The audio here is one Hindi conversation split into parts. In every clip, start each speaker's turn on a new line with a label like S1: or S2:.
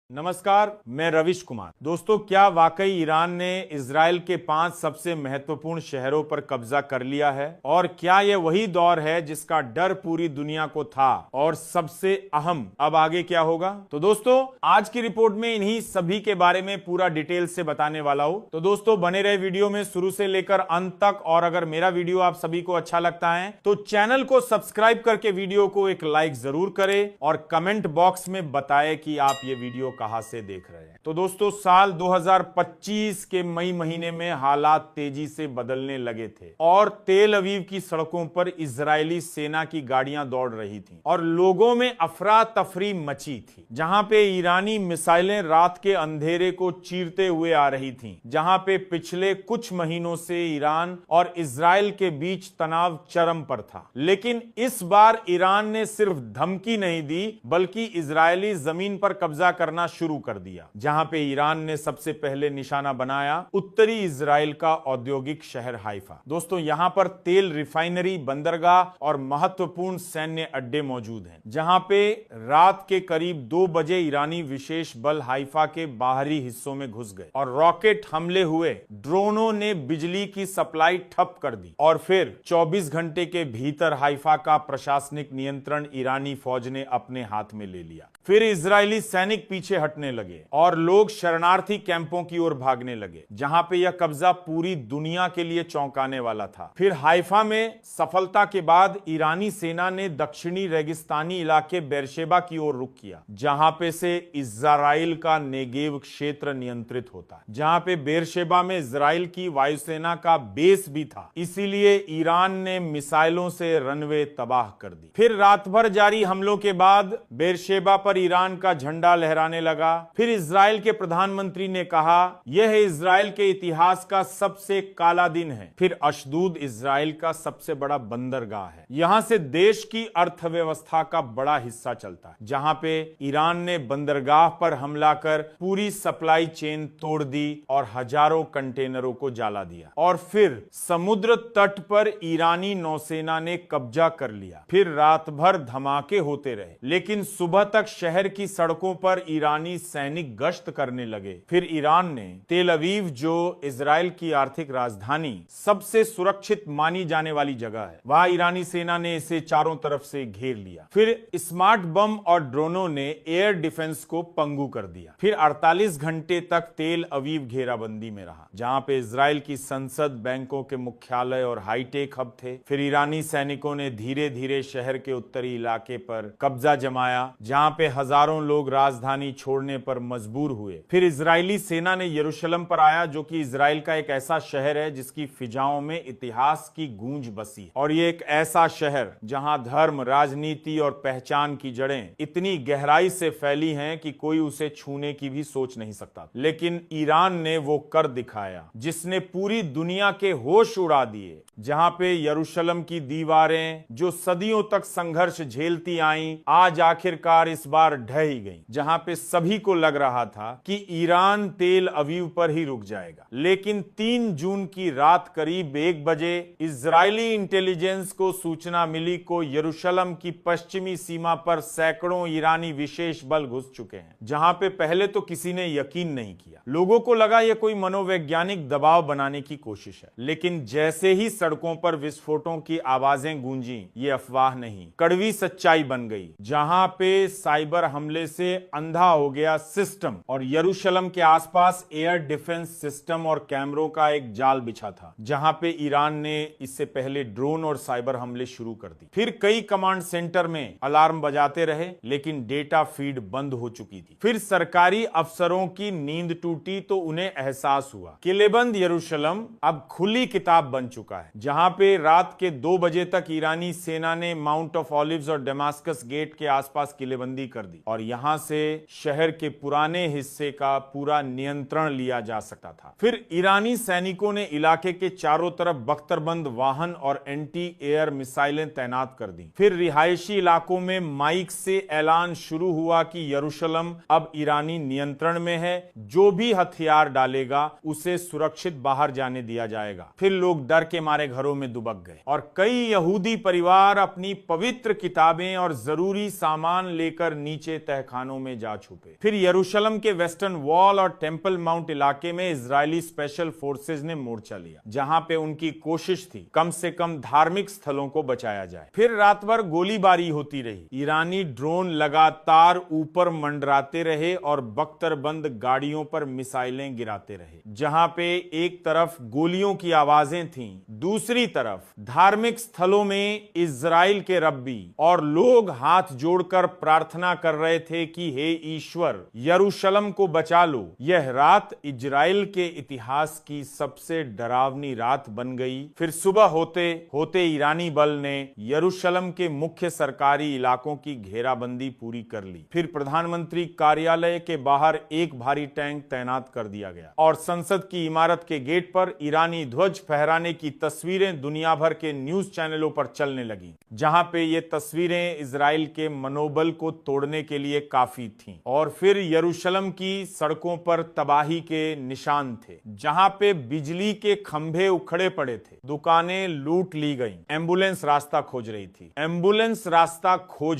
S1: नमस्कार, मैं रविश कुमार। दोस्तों, क्या वाकई ईरान ने इजराइल के 5 सबसे महत्वपूर्ण शहरों पर कब्जा कर लिया है? और क्या यह वही दौर है जिसका डर पूरी दुनिया को था? और सबसे अहम, अब आगे क्या होगा? तो दोस्तों, आज की रिपोर्ट में इन्हीं सभी के बारे में पूरा डिटेल से बताने वाला हूं। तो दोस्तों, बने रहे वीडियो में शुरू से लेकर अंत तक। और अगर मेरा वीडियो आप सभी को अच्छा लगता है तो चैनल को सब्सक्राइब करके वीडियो को एक लाइक जरूर करें और कमेंट बॉक्स में बताएं कि आप ये वीडियो कहां से देख रहे हैं। तो दोस्तों, साल 2025 के मई महीने में हालात तेजी से बदलने लगे थे और तेल अवीव की सड़कों पर इजरायली सेना की गाड़ियां दौड़ रही थीं और लोगों में अफरा तफरी मची थी। जहां पे ईरानी मिसाइलें रात के अंधेरे को चीरते हुए आ रही थीं, जहां पे पिछले कुछ महीनों से ईरान और इजराइल के बीच तनाव चरम पर था। लेकिन इस बार ईरान ने सिर्फ धमकी नहीं दी, बल्कि इजरायली जमीन पर कब्जा करना शुरू कर दिया। जहां पे ईरान ने सबसे पहले निशाना बनाया उत्तरी इजराइल का औद्योगिक शहर हाइफा। दोस्तों, यहां पर तेल रिफाइनरी, बंदरगाह और महत्वपूर्ण सैन्य अड्डे मौजूद हैं। जहां पे रात के करीब 2 बजे ईरानी विशेष बल हाइफा के बाहरी हिस्सों में घुस गए और रॉकेट हमले हुए। ड्रोनों ने बिजली की सप्लाई ठप कर दी और फिर 24 घंटे के भीतर हाइफा का प्रशासनिक नियंत्रण ईरानी फौज ने अपने हाथ में ले लिया। फिर इजरायली सैनिक पीछे हटने लगे और लोग शरणार्थी कैंपों की ओर भागने लगे, जहां पे यह कब्जा पूरी दुनिया के लिए चौंकाने वाला था। फिर हाइफा में सफलता के बाद ईरानी सेना ने दक्षिणी रेगिस्तानी इलाके बेरशेबा की ओर रुख किया, जहां पे से इजराइल का नेगेव क्षेत्र नियंत्रित होता है। जहां पे बेरशेबा में इजराइल की वायुसेना का बेस भी था, इसीलिए ईरान ने मिसाइलों से रनवे तबाह कर दी। फिर रात भर जारी हमलों के बाद बेरशेबा पर ईरान का झंडा लहराने लगा। फिर इजराइल के प्रधानमंत्री ने कहा, यह इजराइल के इतिहास का सबसे काला दिन है। फिर अशदूद इजराइल का सबसे बड़ा बंदरगाह है। यहां से देश की अर्थव्यवस्था का बड़ा हिस्सा चलता है। जहां पे ईरान ने बंदरगाह पर हमला कर पूरी सप्लाई चेन तोड़ दी और हजारों कंटेनरों को जला दिया। और फिर समुद्र तट पर ईरानी नौसेना ने कब्जा कर लिया। फिर रात भर धमाके होते रहे, लेकिन सुबह तक शहर की सड़कों पर ईरानी सैनिक गश्त करने लगे। फिर ईरान ने तेल अवीव, जो इजराइल की आर्थिक राजधानी, सबसे सुरक्षित मानी जाने वाली जगह है, वहां ईरानी सेना ने इसे चारों तरफ से घेर लिया। फिर स्मार्ट बम और ड्रोनों ने एयर डिफेंस को पंगु कर दिया। फिर 48 घंटे तक तेल अवीव घेराबंदी में रहा, जहां पे इजराइल की संसद, बैंकों के मुख्यालय और हाईटेक हब थे। फिर ईरानी सैनिकों ने धीरे धीरे शहर के उत्तरी इलाके पर कब्जा जमाया, जहां पे हजारों लोग राजधानी छोड़ने पर मजबूर हुए। फिर इजरायली सेना ने यरूशलेम पर आया, जो कि इजराइल का एक ऐसा शहर है जिसकी फिजाओं में इतिहास की गूंज बसी है। और ये एक ऐसा शहर जहां धर्म, राजनीति और पहचान की जड़ें इतनी गहराई से फैली हैं कि कोई उसे छूने की भी सोच नहीं सकता। लेकिन ईरान ने वो कर दिखाया जिसने पूरी दुनिया के होश उड़ा दिए। जहां पे यरूशलेम की दीवारें, जो सदियों तक संघर्ष झेलती आईं, आज आखिरकार इस बार ढह ही गई। जहां पे सभी को लग रहा था कि ईरान तेल अवीव पर ही रुक जाएगा। लेकिन 3 जून की रात करीब 1 बजे इजरायली इंटेलिजेंस को सूचना मिली को यरूशलेम की पश्चिमी सीमा पर सैकड़ों ईरानी विशेष बल घुस चुके हैं। जहां पे पहले तो किसी ने यकीन नहीं किया। लोगों को लगा यह कोई मनोवैज्ञानिक दबाव बनाने की कोशिश है। लेकिन जैसे ही सड़कों पर विस्फोटों की आवाजें गूंजी, ये अफवाह नहीं, कड़वी सच्चाई बन गई। जहां पे साइबर हमले से अंधा हो गया सिस्टम और यरूशलेम के आसपास एयर डिफेंस सिस्टम और कैमरों का एक जाल बिछा था, जहां पे ईरान ने इससे पहले ड्रोन और साइबर हमले शुरू कर दी। फिर कई कमांड सेंटर में अलार्म बजाते रहे, लेकिन डेटा फीड बंद हो चुकी थी। फिर सरकारी अफसरों की नींद टूटी तो उन्हें एहसास हुआ किलेबंद यरूशलेम अब खुली किताब बन चुका है। जहां पे रात के 2 बजे तक ईरानी सेना ने माउंट ऑफ ऑलिव्स और डेमास्कस गेट के आसपास किलेबंदी कर दी और यहां से शहर के पुराने हिस्से का पूरा नियंत्रण लिया जा सकता था। फिर ईरानी सैनिकों ने इलाके के चारों तरफ बख्तरबंद वाहन और एंटी एयर मिसाइलें तैनात कर दी। फिर रिहायशी इलाकों में माइक से ऐलान शुरू हुआ कि यरूशलेम अब ईरानी नियंत्रण में है, जो भी हथियार डालेगा उसे सुरक्षित बाहर जाने दिया जाएगा। फिर लोग डर के मारे घरों में दुबक गए और कई यहूदी परिवार अपनी पवित्र किताबें और जरूरी सामान लेकर नीचे तहखानों में जा छुपे। छुपे। फिर यरूशलेम के वेस्टर्न वॉल और टेम्पल माउंट इलाके में इजरायली स्पेशल फोर्सेज ने मोर्चा लिया, जहां पे उनकी कोशिश थी कम से कम धार्मिक स्थलों को बचाया जाए। फिर रात भर गोलीबारी होती रही, ईरानी ड्रोन लगातार ऊपर मंडराते रहे और बख्तरबंद गाड़ियों पर मिसाइलें गिराते रहे। जहां पे एक तरफ गोलियों की आवाजें थीं, दूसरी तरफ धार्मिक स्थलों में इजराइल के रब्बी और लोग हाथ जोड़कर प्रार्थना कर रहे थे कि हे ईश्वर, यरूशलेम को बचा लो। यह रात इजराइल के इतिहास की सबसे डरावनी रात बन गई। फिर सुबह होते होते ईरानी बल ने यरूशलेम के मुख्य सरकारी इलाकों की घेराबंदी पूरी कर ली। फिर प्रधानमंत्री कार्यालय के बाहर एक भारी टैंक तैनात कर दिया गया और संसद की इमारत के गेट पर ईरानी ध्वज फहराने की तस्वीरें दुनिया भर के न्यूज चैनलों पर चलने लगी, जहां पे ये तस्वीरें इजराइल के मनोबल को तोड़ने के लिए काफी थीं। और फिर यरूशलेम की सड़कों पर तबाही के निशान थे, जहां पे बिजली के खंभे उखड़े पड़े थे, दुकानें लूट ली गईं, एम्बुलेंस रास्ता खोज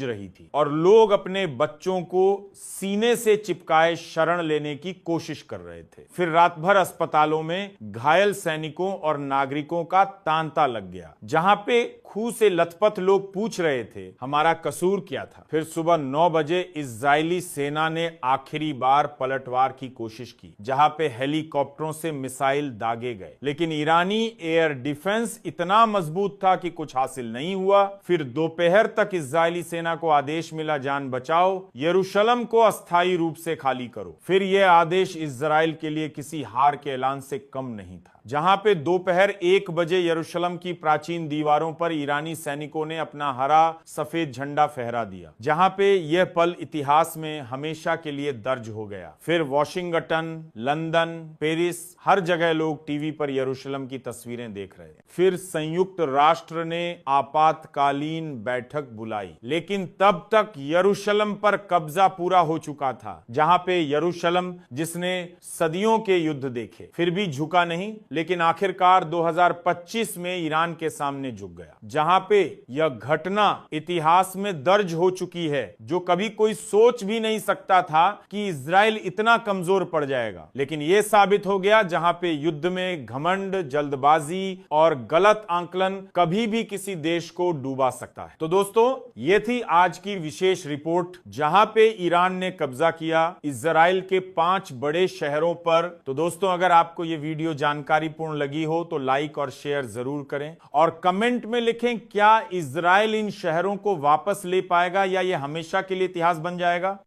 S1: रही थी और लोग अपने बच्चों को सीने से चिपकाए शरण लेने की कोशिश कर रहे थे। फिर रात भर अस्पतालों में घायल सैनिकों और नागरिकों का तांता लग गया, जहां पे खूह से लथपथ लोग पूछ रहे थे हमारा कसूर क्या था। फिर सुबह 9 बजे इजरायली सेना ने आखिरी बार पलटवार की कोशिश की, जहां पे हेलीकॉप्टरों से मिसाइल दागे गए, लेकिन ईरानी एयर डिफेंस इतना मजबूत था कि कुछ हासिल नहीं हुआ। फिर दोपहर तक इजरायली सेना को आदेश मिला, जान बचाओ, यरूशलेम को अस्थायी रूप से खाली करो। फिर यह आदेश इजराइल के लिए किसी हार के ऐलान से कम नहीं था। जहां पे दोपहर 1 बजे यरूशलेम की प्राचीन दीवारों पर ईरानी सैनिकों ने अपना हरा सफेद झंडा फहरा दिया, जहां पे यह पल इतिहास में हमेशा के लिए दर्ज हो गया। फिर वॉशिंगटन, लंदन, पेरिस, हर जगह लोग टीवी पर यरूशलेम की तस्वीरें देख रहे हैं। फिर संयुक्त राष्ट्र ने आपातकालीन बैठक बुलाई, लेकिन तब तक यरूशलेम पर कब्जा पूरा हो चुका था, जहां पे यरूशलेम जिसने सदियों के युद्ध देखे फिर भी झुका नहीं, लेकिन आखिरकार 2025 में ईरान के सामने झुक गया, जहां पे यह घटना इतिहास में दर्ज हो चुकी है, जो कभी कोई सोच भी नहीं सकता था कि इजराइल इतना कमजोर पड़ जाएगा। लेकिन यह साबित हो गया, जहां पे युद्ध में घमंड, जल्दबाजी और गलत आंकलन कभी भी किसी देश को डूबा सकता है। तो दोस्तों, ये थी आज की विशेष रिपोर्ट, जहां पे ईरान ने कब्जा किया इजराइल के 5 बड़े शहरों पर। तो दोस्तों, अगर आपको यह वीडियो जानकारीपूर्ण लगी हो तो लाइक और शेयर जरूर करें और कमेंट में लिखें, क्या इजराइल इन शहरों को वापस ले पाएगा या यह हमेशा के लिए इतिहास बन जाएगा।